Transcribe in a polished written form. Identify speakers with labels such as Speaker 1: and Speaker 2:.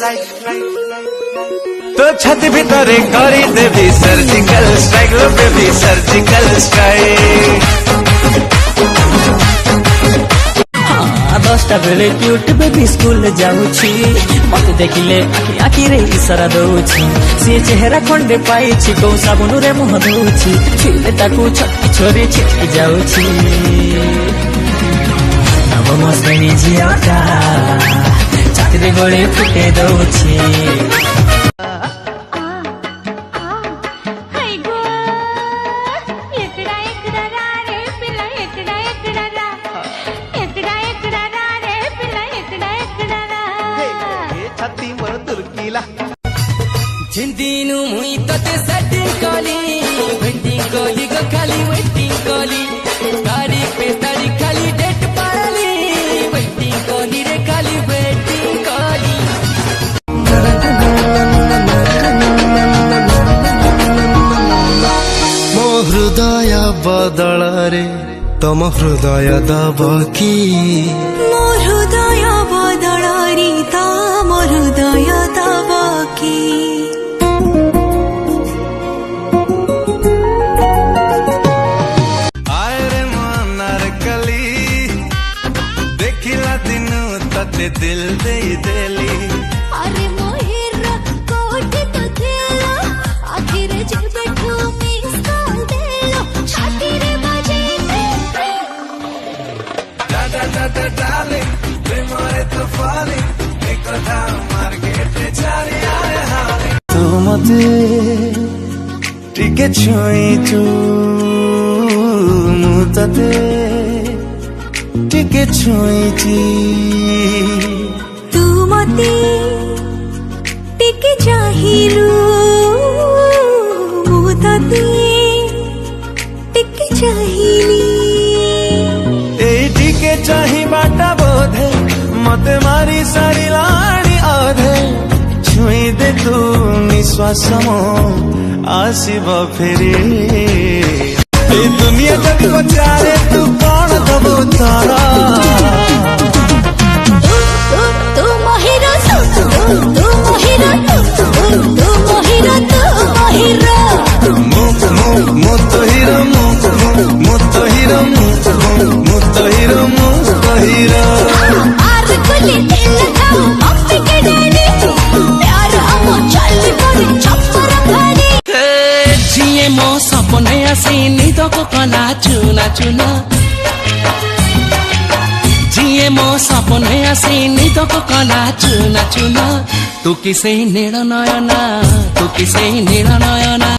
Speaker 1: तो छत भितरे करी देवी सर्जिकल स्ट्राइक लो बेबी सर्जिकल स्ट्राइक।
Speaker 2: 10टा बेले क्यूट बेबी स्कूल जाऊँची मत देखिले आखि आखि रे इशारा दउची से चेहरा खंडे पाइछि को साबुन रे मुह धोउछि छिले ताकू छटकी छोरी छिटकी जाऊँची नवम श्रेणी झियाटा चाकरी गोले फुटे दउछि।
Speaker 3: जिंदीनु मुई तते सेटिंग कली वेटिंग कली गो खाली वेटिंग कली तारीख पे तारीख खाली डेट पाली वेटिंग कली रे खाली वेटिंग कली।
Speaker 4: मो हृदय बदल रे तम हृदय दब की
Speaker 5: मो हृदय बदल रे तम हृदय दब की।
Speaker 1: दिल दे देली
Speaker 5: अरे मोहिर कोट तो देला आखिर जब बैठो मिस कॉल देलो छाती रे बजे
Speaker 1: दादा दादा डार्लिंग प्रेमरे तो फॉलिंग एक कथा मार्केट चारी आए हाली तू मते टिके छुईचु मु तते टिके छुईची
Speaker 5: तू मते टिके चाहिलु मु तते टिके चाहिली
Speaker 1: ए टिके चाही बाटा बोधे मते मारी सारी लाड़ी आधे छुई दे तू निश्वास मो आसीब फेरी ए दुनिया जब पचारे तू कौन दबो तारा
Speaker 5: तू मोहिरा तू मोहिरा तू मोहिरा तू मोहिरा
Speaker 1: मु तो हीरो मु तो हीरो मु तो हीरो मु तो हीरो
Speaker 5: आर कुली दिल खाओ मम्मी के डैडी प्यार हमो चल पड़े छप्पर भरी
Speaker 3: जिए मो सपने आसी निद को कला चुना चुना जिए मो सपने आसी निद को कला चुना चुना तू किसे नील नयना तू किसे नील नयना।